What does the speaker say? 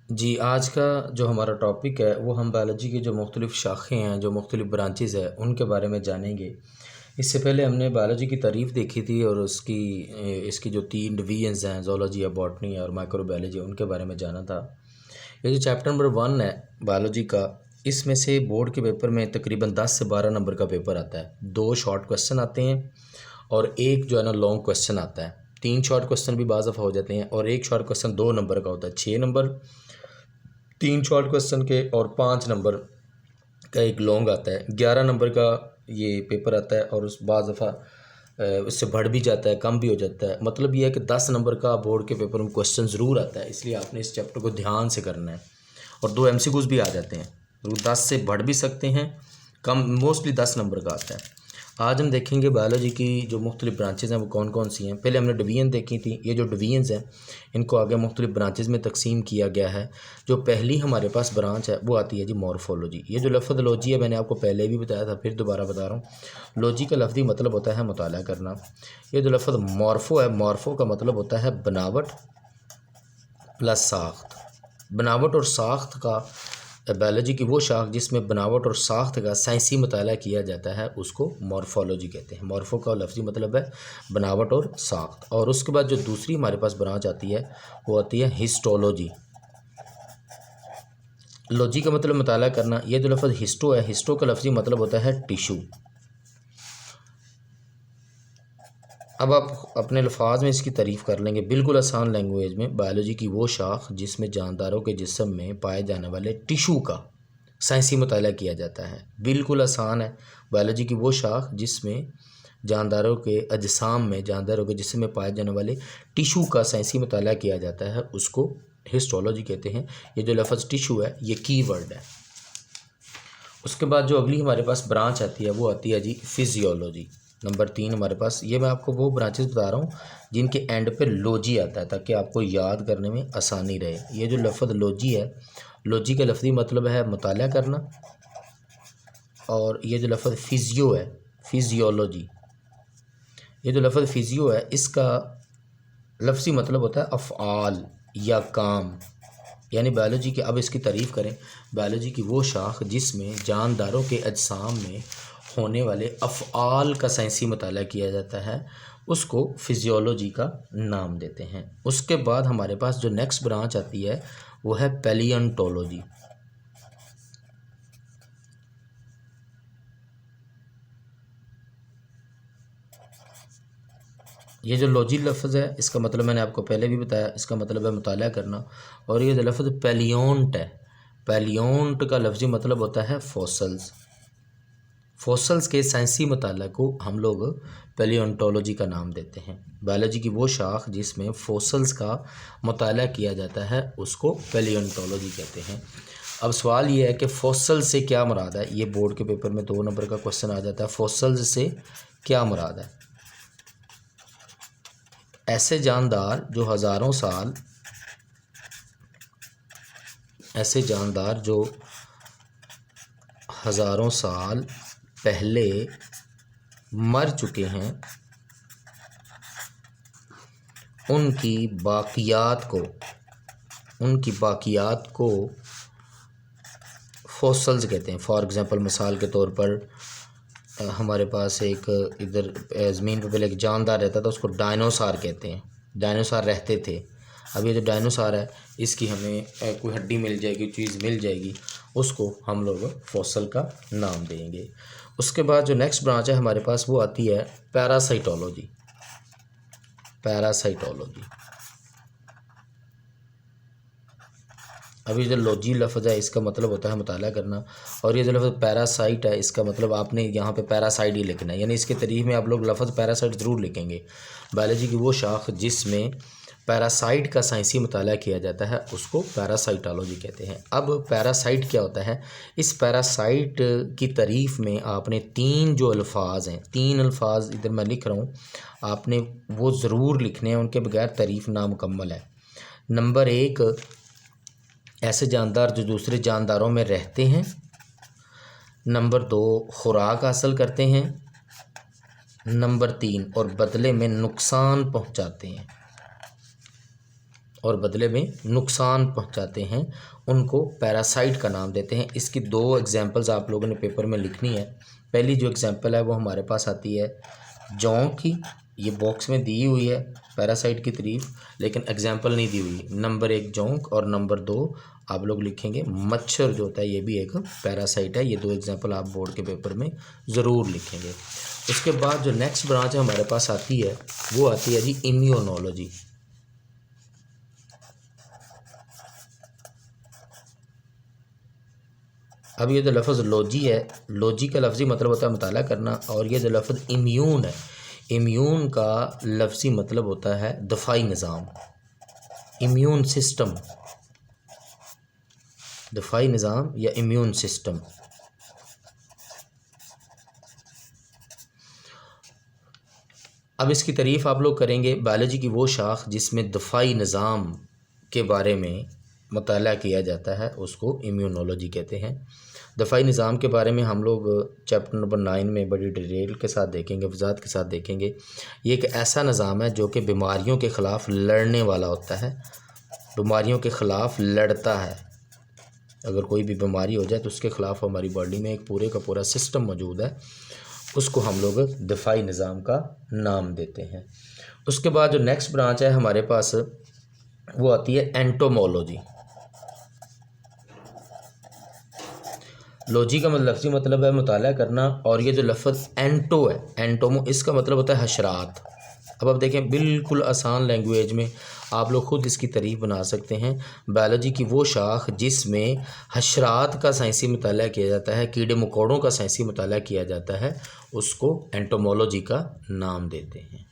जी, आज का जो हमारा टॉपिक है वो हम बायोलॉजी की जो मुख्तलिफ़ शाखें हैं, जो मुख्तलिफ़ ब्रांचेज़ हैं, उनके बारे में जानेंगे। इससे पहले हमने बायोलॉजी की तारीफ़ देखी थी और इसकी जो 3 डिवीज़न्स हैं, ज़ूलॉजी है, बॉटनी है और माइक्रोबायोलॉजी, उनके बारे में जाना था। ये जो चैप्टर नंबर 1 है बायोलॉजी का, इसमें से बोर्ड के पेपर में तकरीबन 10 से 12 नंबर का पेपर आता है। 2 शॉर्ट क्वेश्चन आते हैं और 1 जो है ना लॉन्ग क्वेश्चन आता है। 3 शॉर्ट क्वेश्चन भी बाज़ दफ़ा हो जाते हैं और 1 शॉर्ट क्वेश्चन 2 नंबर का होता है। 6 नंबर 3 शॉर्ट क्वेश्चन के और 5 नंबर का एक लॉन्ग आता है। 11 नंबर का ये पेपर आता है और उस बाज़ दफ़ा इससे बढ़ भी जाता है, कम भी हो जाता है। मतलब ये है कि 10 नंबर का बोर्ड के पेपर में क्वेश्चन ज़रूर आता है, इसलिए आपने इस चैप्टर को ध्यान से करना है। और 2 एमसीक्यूज़ भी आ जाते हैं, तो 10 से बढ़ भी सकते हैं, कम मोस्टली 10 नंबर का आता है। आज हम देखेंगे बायोलॉजी की जो मुख्तलिफ़ ब्रांचेज़ हैं वो कौन कौन सी हैं। पहले हमने डिवीज़न देखी थी। ये जो डिवीज़न्स हैं इनको आगे मुख्तलिफ़ ब्रांचेज़ में तकसीम किया गया है। जो पहली हमारे पास ब्रांच है वो आती है जी मॉर्फोलॉजी। ये जो लफ्ज़ लॉजी है मैंने आपको पहले भी बताया था, फिर दोबारा बता रहा हूँ। लॉजी का लफ्ज़ी मतलब होता है मुताला करना। ये जो लफ्ज़ मॉर्फो है, मॉर्फो का मतलब होता है बनावट प्लस साख्त। बनावट और साख्त का बायोलॉजी की वो शाख जिसमें बनावट और साख्त का साइंसी मुताला किया जाता है उसको मॉर्फोलॉजी कहते हैं। मॉर्फो का लफ्ज़ी मतलब है बनावट और साख्त। और उसके बाद जो दूसरी हमारे पास ब्रांच आती है वो आती है हिस्टोलॉजी। लॉजी का मतलब मुताला करना। ये जो लफ्ज़ हिस्टो है, हिस्टो का लफ्ज़ी मतलब होता है टिशू। अब आप अपने अल्फाज में इसकी तारीफ़ कर लेंगे बिल्कुल आसान लैंग्वेज में। बायोलॉजी की वो शाख जिसमें जानदारों के जिस्म में पाए जाने वाले टिशू का साइंसी मुताला किया जाता है। बिल्कुल आसान है। बायोलॉजी की वो शाख जिसमें जानदारों के अजसाम में, जानदारों के जिस्म में पाए जाने वाले टिशू का साइंसी मुताला किया जाता है उसको हिस्टोलॉजी कहते हैं। ये जो लफ्ज़ टिशू है ये की वर्ड है। उसके बाद जो अगली हमारे पास ब्रांच आती है वो आती है जी फिजियोलॉजी। नंबर 3 हमारे पास। ये मैं आपको वो ब्रांचेस बता रहा हूँ जिनके एंड पे लॉजी आता है ताकि आपको याद करने में आसानी रहे। ये जो लफ्ज़ लॉजी है, लॉजी का लफ्ज़ी मतलब है मुताला करना। और ये जो लफ्ज़ फिजियो है, फिजियोलॉजी, ये जो लफ्ज़ फिजियो है इसका लफ्ज़ी मतलब होता है अफ़आल या काम। यानी बायोलॉजी की, अब इसकी तारीफ़ करें, बायोलॉजी की वो शाख जिसमें जानदारों के अजसाम में होने वाले अफ़आल का साइंसी मुताला किया जाता है उसको फिजियोलॉजी का नाम देते हैं। उसके बाद हमारे पास जो नेक्स्ट ब्रांच आती है वो है पैलियोंटोलॉजी। ये जो लॉजी लफ्ज़ है इसका मतलब मैंने आपको पहले भी बताया, इसका मतलब है मुताला करना। और ये जो लफ्ज़ पैलियोंट है, पैलियोंट का लफ्ज़ी मतलब होता है फॉसल्स। फॉसल्स के साइंसी मुताला को हम लोग पैलियोंटोलॉजी का नाम देते हैं। बायोलॉजी की वो शाख जिसमें फॉसल्स का मुताला किया जाता है उसको पैलियोंटोलॉजी कहते हैं। अब सवाल ये है कि फॉसल से क्या मुराद है। ये बोर्ड के पेपर में 2 नंबर का क्वेश्चन आ जाता है। फॉसल्स से क्या मुराद है? ऐसे जानदार जो हज़ारों साल, ऐसे जानदार जो हज़ारों साल पहले मर चुके हैं उनकी बाक़ियात को फॉसल्स कहते हैं। फॉर एग्ज़ाम्पल मिसाल के तौर पर हमारे पास एक इधर ज़मीन पर पहले एक जानदार रहता था उसको डायनासोर कहते हैं। डायनासोर रहते थे। अब ये जो डायनासोर है इसकी हमें कोई हड्डी मिल जाएगी, चीज़ मिल जाएगी, उसको हम लोग फॉसल का नाम देंगे। उसके बाद जो नेक्स्ट ब्रांच है हमारे पास वो आती है पैरासाइटोलॉजी। पैरासाइटोलॉजी। अभी जो लॉजी लफ्ज़ है इसका मतलब होता है मुताला करना। और ये जो लफ्ज़ पैरासाइट है इसका मतलब आपने यहाँ पे पैरासाइट ही लिखना है, यानी इसके तरीक़ में आप लोग लफ्ज़ पैरासाइट ज़रूर लिखेंगे। बायोलॉजी की वो शाख जिसमें पैरासाइट का साइंसी मुताला किया जाता है उसको पैरासाइटोलॉजी कहते हैं। अब पैरासाइट क्या होता है? इस पैरासाइट की तारीफ़ में आपने 3 जो अल्फाज हैं, 3 अल्फाज इधर मैं लिख रहा हूँ, आपने वो ज़रूर लिखने हैं, उनके बगैर तारीफ़ नामुकम्मल है। नंबर 1, ऐसे जानदार जो दूसरे जानदारों में रहते हैं। नंबर 2, खुराक हासिल करते हैं। नंबर 3, और बदले में नुकसान पहुंचाते हैं। और बदले में नुकसान पहुंचाते हैं उनको पैरासाइट का नाम देते हैं। इसकी 2 एग्जांपल्स आप लोगों ने पेपर में लिखनी है। पहली जो एग्जांपल है वो हमारे पास आती है जोंक की, ये बॉक्स में दी हुई है पैरासाइट की तारीफ, लेकिन एग्जांपल नहीं दी हुई। नंबर 1 जोंक और नंबर 2 आप लोग लिखेंगे मच्छर जो होता है, ये भी एक पैरासाइट है। ये 2 एग्जांपल आप बोर्ड के पेपर में ज़रूर लिखेंगे। उसके बाद जो नेक्स्ट ब्रांच हमारे पास आती है वो आती है जी इम्यूनोलॉजी। अब ये जो लफ्ज़ लॉजी है, लॉजी का लफ्ज़ी मतलब होता है मुताला करना, और ये जो लफ्ज़ इम्यून है, इम्यून का लफ्ज़ी मतलब होता है दफ़ाई निज़ाम, इम्यून सिस्टम, दफ़ाई निज़ाम या इम्यून सिस्टम। अब इसकी तारीफ़ आप लोग करेंगे, बायोलॉजी की वो शाख जिसमें दफ़ाई निज़ाम के बारे में मुताला किया जाता है उसको इम्यूनोलॉजी कहते हैं। दफ़ाई निज़ाम के बारे में हम लोग चैप्टर नंबर 9 में बड़ी डिटेल के साथ देखेंगे, वज़ाहत के साथ देखेंगे। ये एक ऐसा निज़ाम है जो कि बीमारियों के ख़िलाफ़ लड़ने वाला होता है, बीमारियों के ख़िलाफ़ लड़ता है। अगर कोई भी बीमारी हो जाए तो उसके ख़िलाफ़ हमारी बॉडी में एक पूरे का पूरा सिस्टम मौजूद है, उसको हम लोग दफ़ाई निज़ाम का नाम देते हैं। उसके बाद जो नेक्स्ट ब्रांच है हमारे पास वो आती है एंटोमोलॉजी। लॉजी का लफ्ज़ी मतलब है मुताला करना, और ये जो लफ्ज़ एंटो है, एंटोमो, इसका मतलब होता है हशरात। अब आप देखें बिल्कुल आसान लैंग्वेज में आप लोग ख़ुद इसकी तारीफ़ बना सकते हैं। बायोलॉजी की वो शाख जिसमें हशरात का साइंसी मुताला किया जाता है, कीड़े मकोड़ों का साइंसी मुताला किया जाता है, उसको एंटोमोलॉजी का नाम देते हैं।